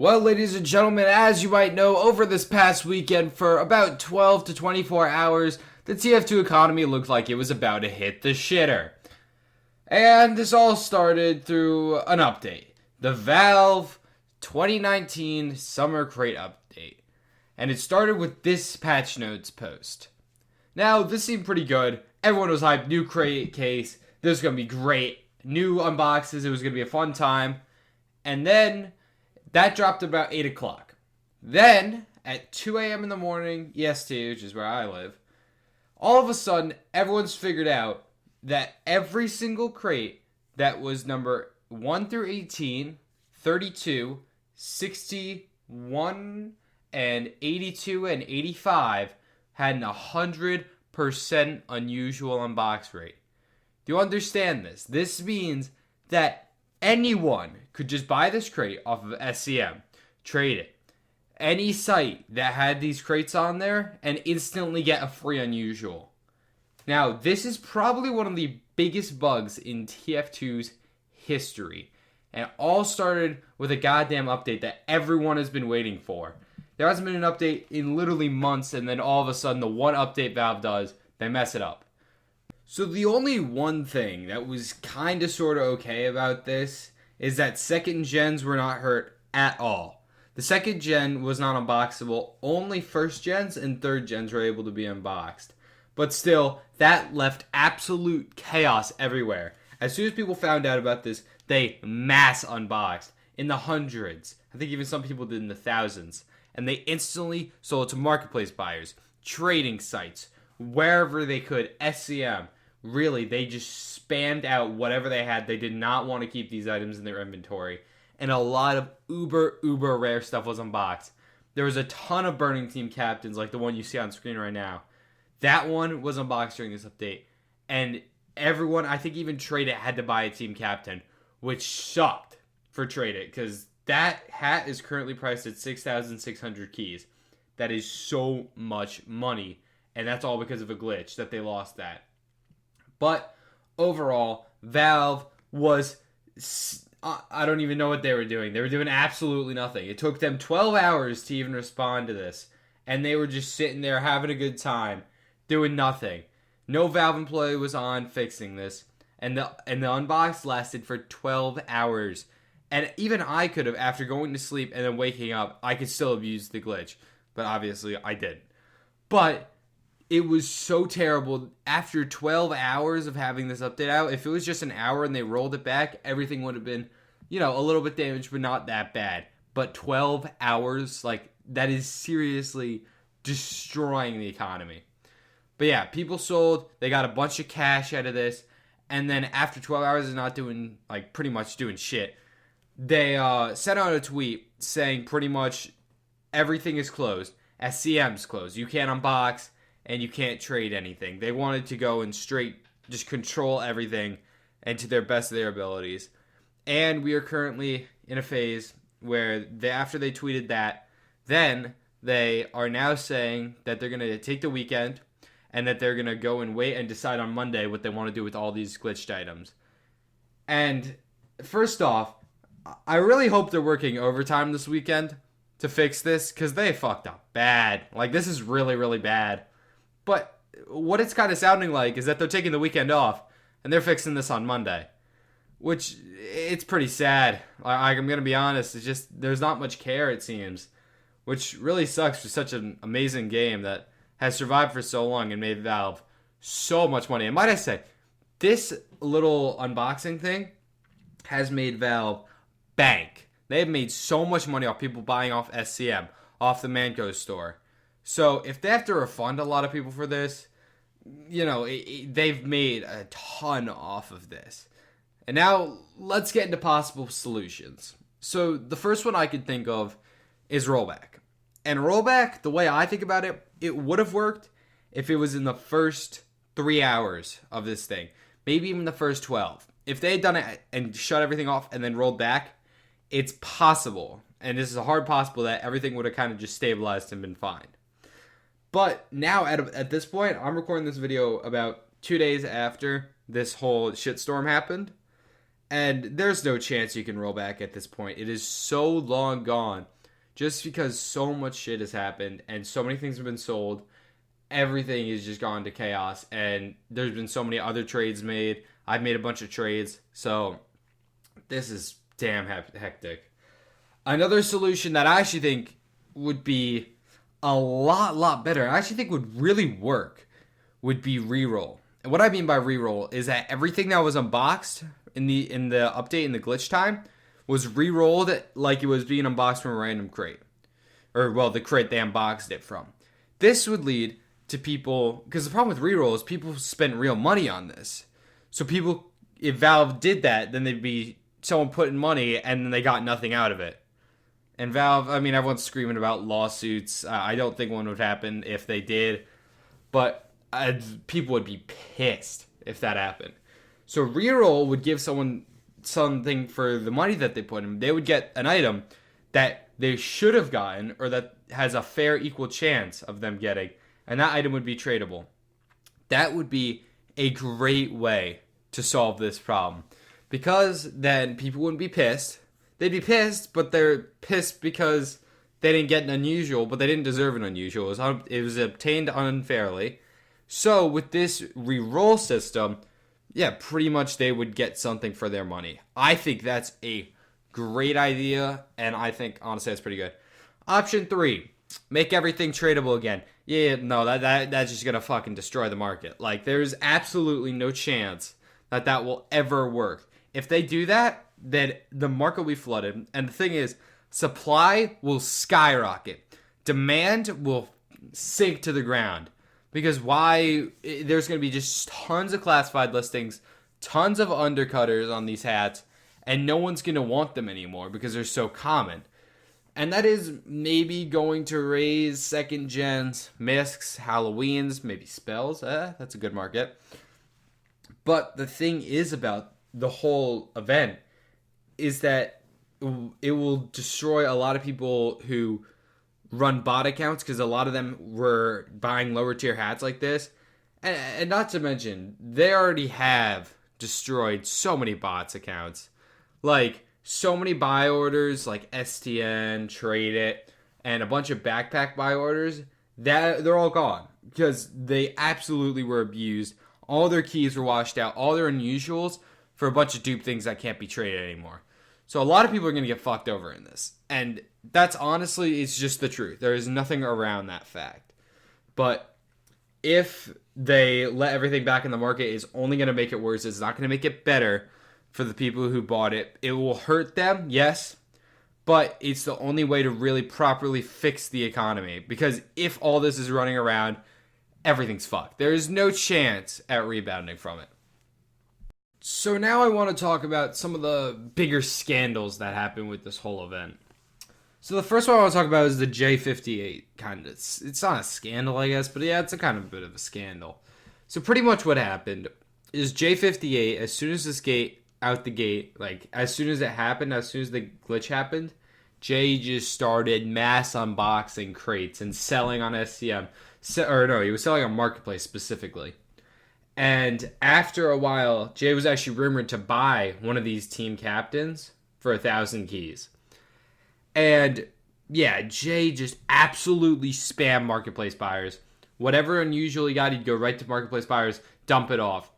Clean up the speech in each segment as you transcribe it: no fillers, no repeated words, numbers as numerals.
Well, ladies and gentlemen, as you might know, over this past weekend for about 12 to 24 hours, the TF2 economy looked like it was about to hit the shitter. And this all started through an update. The Valve 2019 Summer Crate Update. And it started with this patch notes post. Now, this seemed pretty good. Everyone was hyped. New crate case. This was going to be great. New unboxes. It was going to be a fun time. And then that dropped about 8 o'clock. Then, at 2 a.m. in the morning, EST, which is where I live, all of a sudden, everyone's figured out that every single crate that was number 1 through 18, 32, 61, and 82, and 85 had an 100% unusual unbox rate. Do you understand this? This means that anyone could just buy this crate off of SCM, trade it, any site that had these crates on there, and instantly get a free unusual. Now, this is probably one of the biggest bugs in TF2's history. And it all started with a goddamn update that everyone has been waiting for. There hasn't been an update in literally months, and then all of a sudden the one update Valve does, they mess it up. So the only one thing that was kind of sort of okay about this is that second gens were not hurt at all. The second gen was not unboxable. Only first gens and third gens were able to be unboxed. But still, that left absolute chaos everywhere. As soon as people found out about this, they mass unboxed in the hundreds. I think even some people did in the thousands. And they instantly sold to marketplace buyers, trading sites, wherever they could, SCM. Really, they just spammed out whatever they had. They did not want to keep these items in their inventory. And a lot of uber rare stuff was unboxed. There was a ton of Burning Team captains, like the one you see on screen right now. That one was unboxed during this update. And everyone, I think even Trade It, had to buy a team captain, which sucked for Trade It, because that hat is currently priced at 6,600 keys. That is so much money. And that's all because of a glitch that they lost that. But overall, Valve was, I don't even know what they were doing. They were doing absolutely nothing. It took them 12 hours to even respond to this. And they were just sitting there having a good time, doing nothing. No Valve employee was on fixing this. And the unbox lasted for 12 hours. And even I could have, after going to sleep and then waking up, I could still have used the glitch. But obviously, I didn't. But it was so terrible. After 12 hours of having this update out, if it was just an hour and they rolled it back, everything would have been, a little bit damaged, but not that bad. But 12 hours, that is seriously destroying the economy. But yeah, people sold. They got a bunch of cash out of this. And then after 12 hours of not doing, pretty much doing shit, they sent out a tweet saying pretty much everything is closed. SCM's closed. You can't unbox and you can't trade anything. They wanted to go and straight just control everything and to their best of their abilities. And we are currently in a phase where after they tweeted that, then they are now saying that they're going to take the weekend and that they're going to go and wait and decide on Monday what they want to do with all these glitched items. And first off, I really hope they're working overtime this weekend to fix this, because they fucked up bad. This is really, really bad. But what it's kind of sounding like is that they're taking the weekend off and they're fixing this on Monday, which it's pretty sad. I'm going to be honest. It's just there's not much care, it seems, which really sucks for such an amazing game that has survived for so long and made Valve so much money. And might I say, this little unboxing thing has made Valve bank. They have made so much money off people buying off SCM, off the Manco store. So if they have to refund a lot of people for this, they've made a ton off of this. And now let's get into possible solutions. So the first one I could think of is rollback. And rollback, the way I think about it, it would have worked if it was in the first 3 hours of this thing. Maybe even the first 12. If they had done it and shut everything off and then rolled back, it's possible, and this is a hard possible, that everything would have kind of just stabilized and been fine. But now, at this point, I'm recording this video about 2 days after this whole shitstorm happened, And there's no chance you can roll back at this point. It is so long gone just because so much shit has happened and so many things have been sold. Everything is just gone to chaos. And there's been so many other trades made. I've made a bunch of trades. So this is damn hectic. Another solution that I actually think would be a lot better, I actually think would really work, would be reroll. And what I mean by reroll is that everything that was unboxed in the update in the glitch time was re-rolled like it was being unboxed from a random crate. Or, well, the crate they unboxed it from. This would lead to people, because the problem with re-roll is people spent real money on this. So people, if Valve did that, then they'd be someone putting money and then they got nothing out of it. And Valve, I mean, everyone's screaming about lawsuits. I don't think one would happen if they did. But people would be pissed if that happened. So reroll would give someone something for the money that they put in. They would get an item that they should have gotten or that has a fair equal chance of them getting. And that item would be tradable. That would be a great way to solve this problem. Because then people wouldn't be pissed. They'd be pissed, but they're pissed because they didn't get an unusual, but they didn't deserve an unusual. It was obtained unfairly. So with this reroll system, yeah, pretty much they would get something for their money. I think that's a great idea, and I think, honestly, that's pretty good. Option 3, make everything tradable again. Yeah, no, that's just going to fucking destroy the market. Like, there's absolutely no chance that will ever work. If they do that, then the market will be flooded. And the thing is, supply will skyrocket. Demand will sink to the ground. Because there's going to be just tons of classified listings, tons of undercutters on these hats, and no one's going to want them anymore because they're so common. And that is maybe going to raise second gens, miscs, Halloweens, maybe spells. That's a good market. But the thing is about the whole event is that it will destroy a lot of people who run bot accounts because a lot of them were buying lower tier hats like this. And not to mention, they already have destroyed so many bots accounts. Like, so many buy orders like STN, Trade It, and a bunch of backpack buy orders, that they're all gone because they absolutely were abused. All their keys were washed out, all their unusuals for a bunch of dupe things that can't be traded anymore. So a lot of people are going to get fucked over in this. And that's honestly, it's just the truth. There is nothing around that fact. But if they let everything back in the market, it's only going to make it worse. It's not going to make it better for the people who bought it. It will hurt them, yes. But it's the only way to really properly fix the economy. Because if all this is running around, everything's fucked. There is no chance at rebounding from it. So now I want to talk about some of the bigger scandals that happened with this whole event. So the first one I want to talk about is the J58. Kind of, it's not a scandal, I guess, but yeah, it's a kind of a bit of a scandal. So pretty much what happened is J58, as soon as this out the gate, like as soon as it happened, as soon as the glitch happened, Jay just started mass unboxing crates and selling on SCM. He was selling on Marketplace specifically. And after a while, Jay was actually rumored to buy one of these team captains for 1,000 keys. And yeah, Jay just absolutely spammed Marketplace buyers. Whatever unusual he got, he'd go right to Marketplace buyers, dump it off.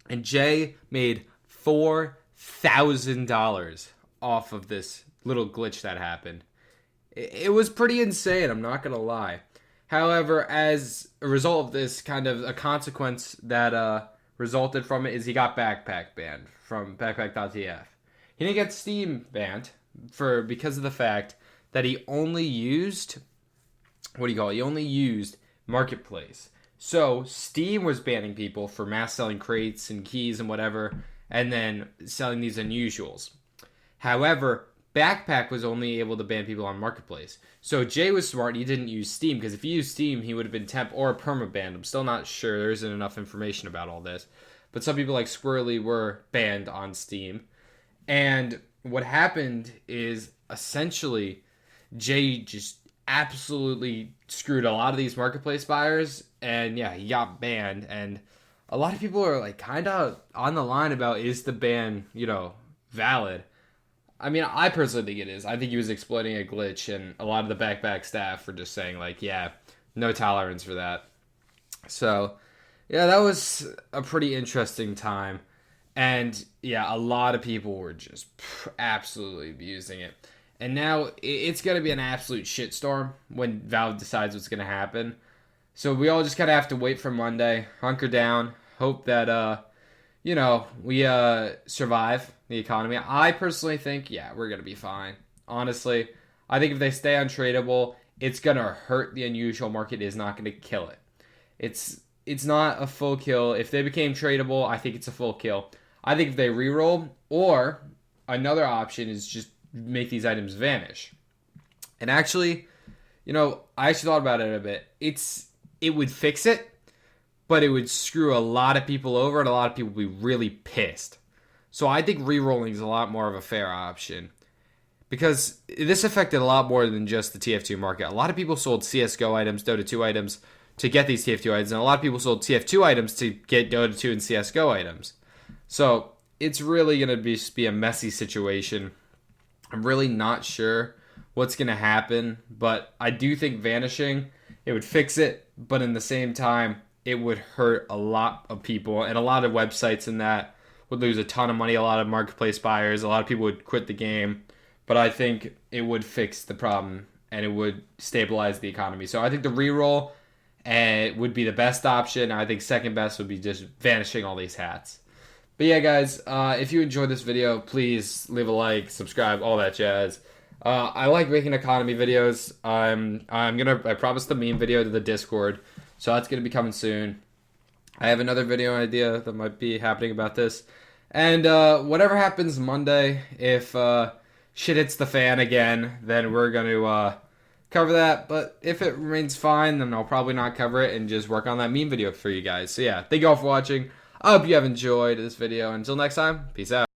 And Jay made $4,000 off of this little glitch that happened. It was pretty insane, I'm not going to lie. However, as a result of this, kind of a consequence that resulted from it is he got Backpack banned from backpack.tf. He didn't get Steam banned because of the fact that he only used, he only used Marketplace. So Steam was banning people for mass selling crates and keys and whatever, and then selling these unusuals. However, Backpack was only able to ban people on Marketplace. So Jay was smart. He didn't use Steam, because if he used Steam, he would have been temp or perma-banned. I'm still not sure. There isn't enough information about all this. But some people like Squirrely were banned on Steam. And what happened is, essentially, Jay just absolutely screwed a lot of these Marketplace buyers. And yeah, he got banned. And a lot of people are like kind of on the line about, is the ban, valid. I mean, I personally think it is. I think he was exploiting a glitch, and a lot of the back staff were just saying, like, yeah, no tolerance for that. So, yeah, that was a pretty interesting time. And, yeah, a lot of people were just absolutely abusing it. And now it's going to be an absolute shitstorm when Valve decides what's going to happen. So we all just kind of have to wait for Monday, hunker down, hope that, we survive the economy. I personally think, yeah, we're going to be fine. Honestly, I think if they stay untradeable, it's going to hurt the unusual market. It is not going to kill it. It's not a full kill. If they became tradable, I think it's a full kill. I think if they reroll, or another option is just make these items vanish. And actually, I actually thought about it a bit. It would fix it, but it would screw a lot of people over, and a lot of people would be really pissed. So I think re-rolling is a lot more of a fair option, because this affected a lot more than just the TF2 market. A lot of people sold CSGO items, Dota 2 items to get these TF2 items, and a lot of people sold TF2 items to get Dota 2 and CSGO items. So it's really going to be a messy situation. I'm really not sure what's going to happen, but I do think vanishing, it would fix it, but in the same time, it would hurt a lot of people, and a lot of websites in that would lose a ton of money. A lot of marketplace buyers, a lot of people would quit the game, but I think it would fix the problem, and it would stabilize the economy. So I think the reroll would be the best option. I think second best would be just vanishing all these hats. But yeah, guys, if you enjoyed this video, please leave a like, subscribe, all that jazz. I like making economy videos. I promised the meme video to the Discord, so that's gonna be coming soon. I have another video idea that might be happening about this, and whatever happens Monday, if shit hits the fan again, then we're gonna cover that. But if it remains fine, then I'll probably not cover it and just work on that meme video for you guys. So yeah, thank you all for watching. I hope you have enjoyed this video. Until next time, peace out.